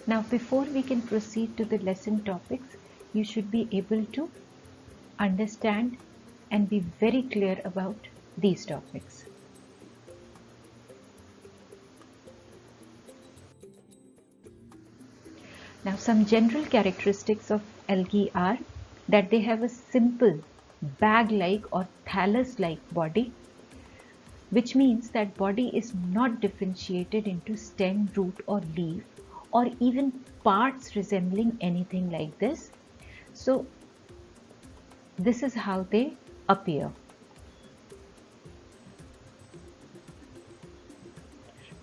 Now, before we can proceed to the lesson topics, you should be able to understand and be very clear about these topics. Now, some general characteristics of algae are that they have a simple bag-like or thallus-like body, which means that body is not differentiated into stem, root or leaf, or even parts resembling anything like this. So this is how they appear.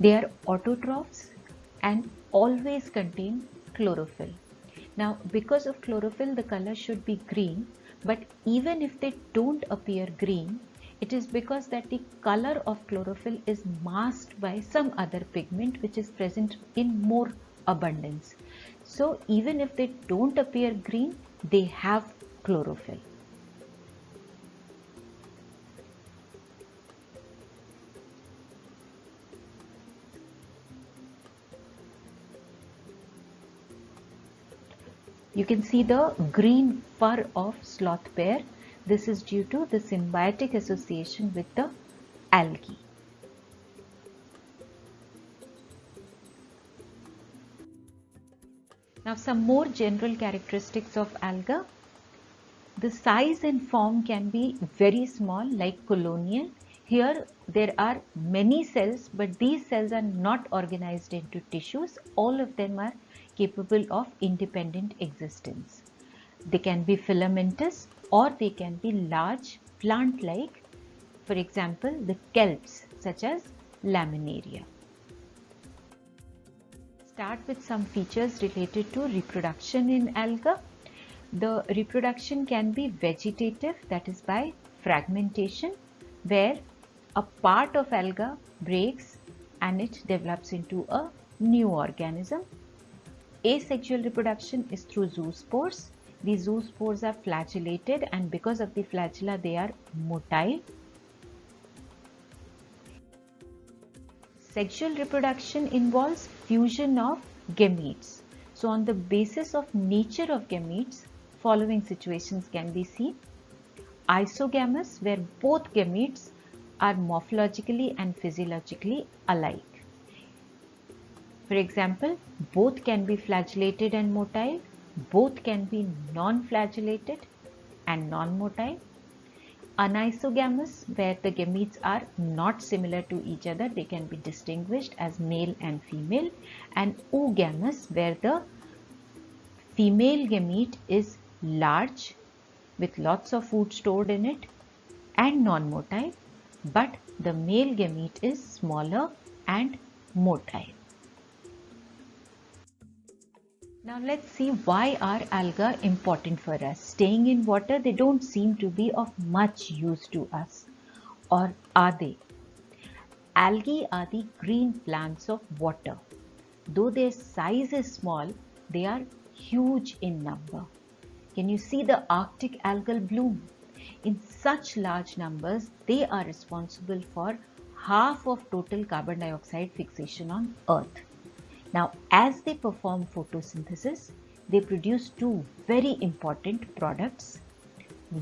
They are autotrophs and always contain chlorophyll. Now, because of chlorophyll, the color should be green, but even if they don't appear green, it is because that the color of chlorophyll is masked by some other pigment which is present in more abundance. So even if they don't appear green, they have chlorophyll. You can see the green fur of sloth bear. This is due to the symbiotic association with the algae. Now, some more general characteristics of alga. The size and form can be very small, like colonial. Here there are many cells, but these cells are not organized into tissues. All of them are capable of independent existence. They can be filamentous or they can be large plant-like. For example, the kelps such as laminaria. Start with some features related to reproduction in alga. The reproduction can be vegetative, that is by fragmentation, where a part of alga breaks and it develops into a new organism. Asexual reproduction is through zoospores. These zoospores are flagellated and because of the flagella they are motile. Sexual reproduction involves fusion of gametes. So on the basis of nature of gametes, following situations can be seen. Isogamous, where both gametes are morphologically and physiologically alike. For example, both can be flagellated and motile, both can be non-flagellated and non-motile. Anisogamous, where the gametes are not similar to each other, they can be distinguished as male and female. And oogamous, where the female gamete is large with lots of food stored in it and non-motile, but the male gamete is smaller and motile. Now let's see why are alga important for us. Staying in water, they don't seem to be of much use to us. Or are they? Algae are the green plants of water. Though their size is small, they are huge in number. Can you see the Arctic algal bloom? In such large numbers, they are responsible for half of total carbon dioxide fixation on Earth. Now, as they perform photosynthesis, they produce two very important products.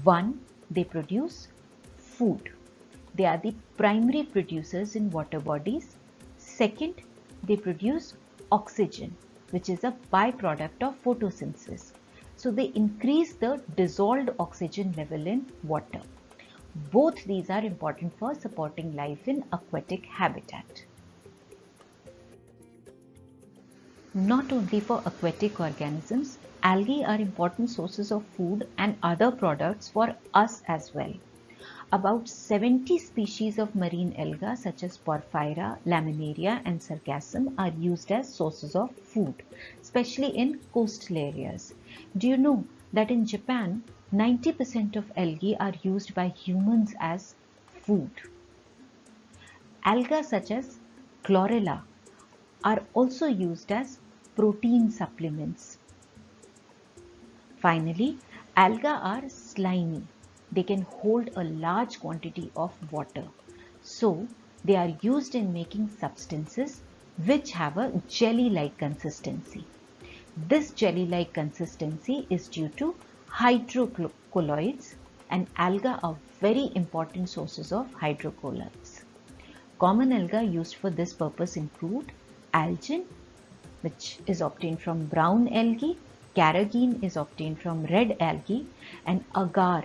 One, they produce food. They are the primary producers in water bodies. Second, they produce oxygen, which is a byproduct of photosynthesis. So they increase the dissolved oxygen level in water. Both these are important for supporting life in aquatic habitat. Not only for aquatic organisms, algae are important sources of food and other products for us as well. About 70 species of marine algae such as Porphyra, Laminaria and Sargassum are used as sources of food, especially in coastal areas. Do you know that in Japan, 90% of algae are used by humans as food? Algae such as Chlorella are also used as protein supplements. Finally, algae are slimy. They can hold a large quantity of water. So, they are used in making substances which have a jelly-like consistency. This jelly-like consistency is due to hydrocolloids, and algae are very important sources of hydrocolloids. Common algae used for this purpose include algin, which is obtained from brown algae, carrageen is obtained from red algae, and agar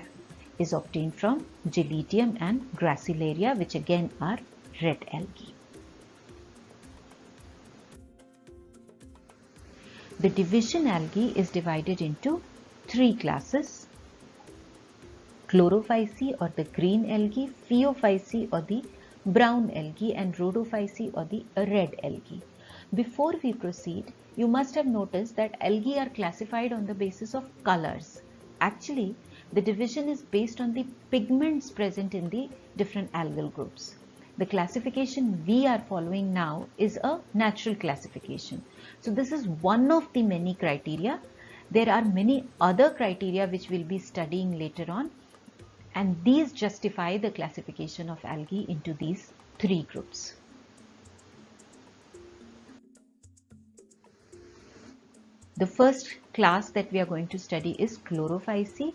is obtained from Giletium and Gracilaria, which again are red algae. The division algae is divided into three classes: Chlorophyceae or the green algae, Phaeophyceae or the brown algae, and Rhodophyceae or the red algae. Before we proceed, you must have noticed that algae are classified on the basis of colors. Actually, the division is based on the pigments present in the different algal groups. The classification we are following now is a natural classification. So this is one of the many criteria. There are many other criteria which we'll be studying later on, and these justify the classification of algae into these three groups. The first class that we are going to study is Chlorophyceae.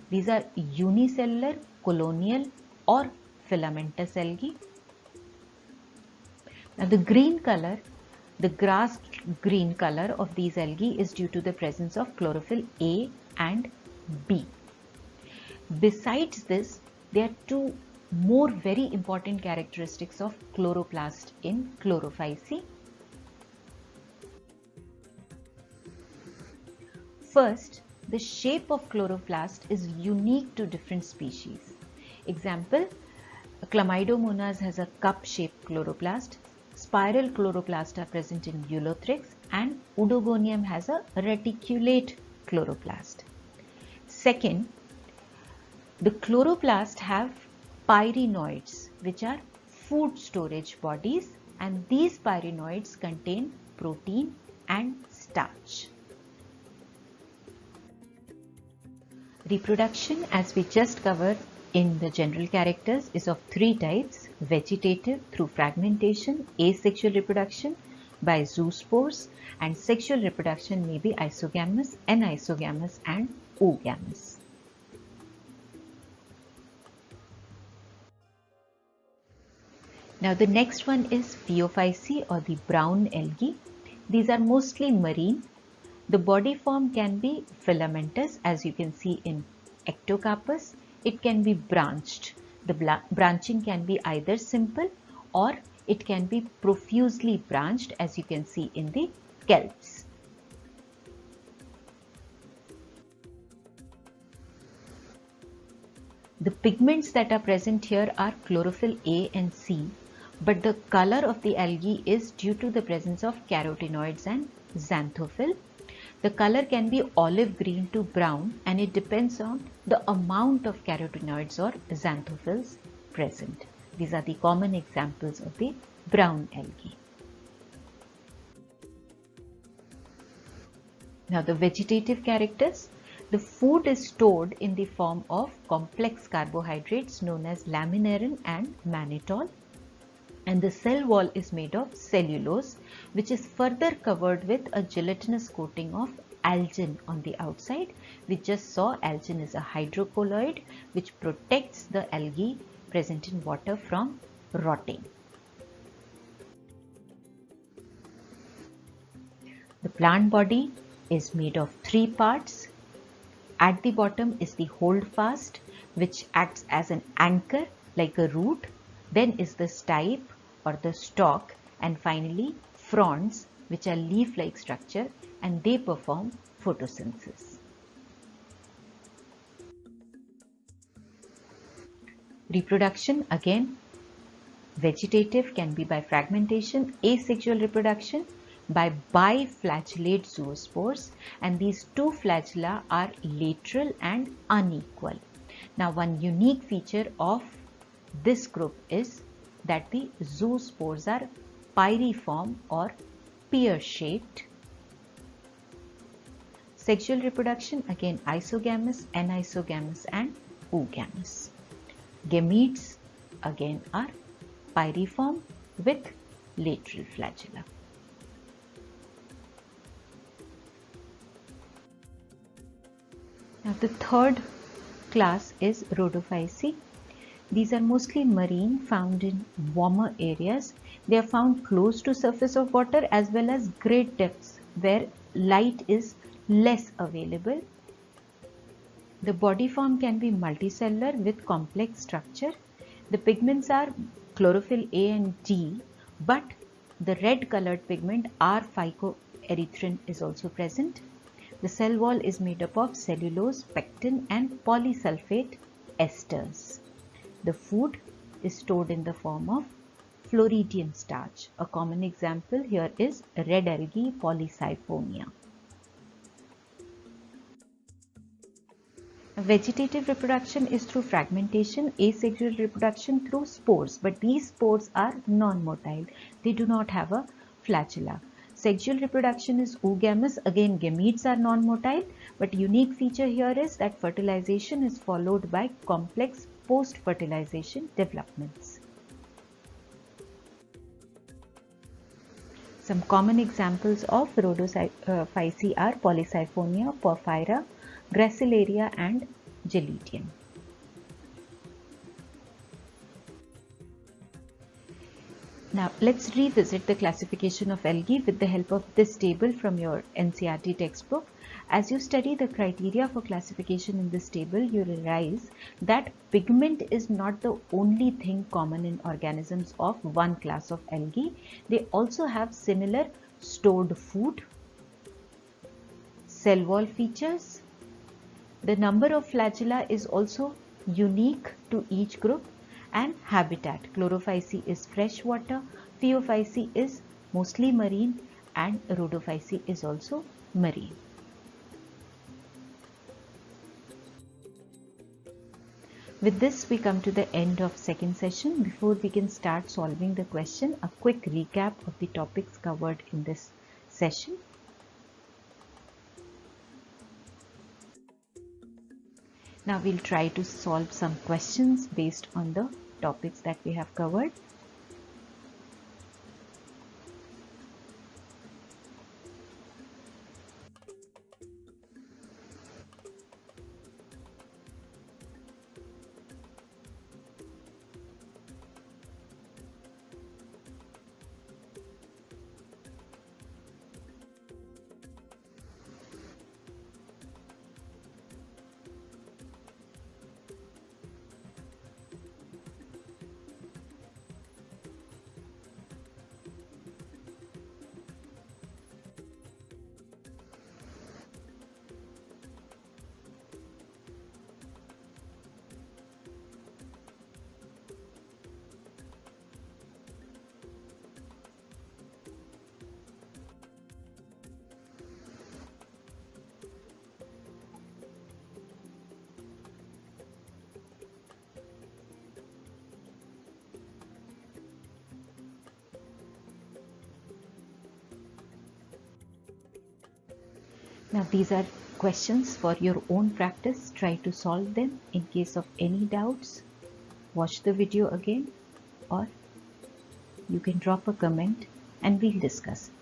These are unicellular, colonial or filamentous algae. Now the green color, the grass green color of these algae is due to the presence of chlorophyll A and B. Besides this, there are two more very important characteristics of chloroplast in Chlorophyceae. First, the shape of chloroplast is unique to different species. Example, Chlamydomonas has a cup-shaped chloroplast, spiral chloroplast are present in Ulothrix, and Oedogonium has a reticulate chloroplast. Second, the chloroplast have pyrenoids, which are food storage bodies, and these pyrenoids contain protein and starch. Reproduction, as we just covered in the general characters, is of three types: vegetative through fragmentation, asexual reproduction by zoospores, and sexual reproduction may be isogamous, anisogamous and oogamous. Now the next one is Phaeophyceae or the brown algae. These are mostly marine. The body form can be filamentous, as you can see in Ectocarpus. It can be branched. The branching can be either simple or it can be profusely branched, as you can see in the kelps. The pigments that are present here are chlorophyll A and C, but the color of the algae is due to the presence of carotenoids and xanthophyll. The color can be olive green to brown, and it depends on the amount of carotenoids or xanthophylls present. These are the common examples of the brown algae. Now the vegetative characters. The food is stored in the form of complex carbohydrates known as laminarin and mannitol, and the cell wall is made of cellulose, which is further covered with a gelatinous coating of algin on the outside. We just saw algin is a hydrocolloid which protects the algae present in water from rotting. The plant body is made of three parts. At the bottom is the holdfast, which acts as an anchor like a root. Then is the stipe or the stalk, and finally fronds, which are leaf-like structure, and they perform photosynthesis. Reproduction, again, vegetative can be by fragmentation, asexual reproduction by biflagellate zoospores, and these two flagella are lateral and unequal. Now one unique feature of this group is that the zoospores are pyriform or pear-shaped. Sexual reproduction, again isogamous, anisogamous and oogamous. Gametes again are pyriform with lateral flagella. Now the third class is Rhodophyceae. These are mostly marine, found in warmer areas. They are found close to surface of water as well as great depths where light is less available. The body form can be multicellular with complex structure. The pigments are chlorophyll A and D, but the red colored pigment R phycoerythrin is also present. The cell wall is made up of cellulose, pectin and polysulfate esters. The food is stored in the form of Floridian starch. A common example here is red algae Polysiphonia. Vegetative reproduction is through fragmentation, asexual reproduction through spores, but these spores are non-motile. They do not have a flagella. Sexual reproduction is oogamous. Again, gametes are non-motile, but unique feature here is that fertilization is followed by complex post-fertilization developments. Some common examples of Rhodophyceae are Polysiphonia, Porphyra, Gracilaria and Gelidium. Now let's revisit the classification of algae with the help of this table from your NCERT textbook. As you study the criteria for classification in this table, you realize that pigment is not the only thing common in organisms of one class of algae. They also have similar stored food, cell wall features. The number of flagella is also unique to each group, and habitat. Chlorophyceae is freshwater, Phaeophyceae is mostly marine and Rhodophyceae is also marine. With this we come to the end of second session. Before we can start solving the question, a quick recap of the topics covered in this session. Now we'll try to solve some questions based on the topics that we have covered. Now these are questions for your own practice. Try to solve them. In case of any doubts, watch the video again, or you can drop a comment and we'll discuss it.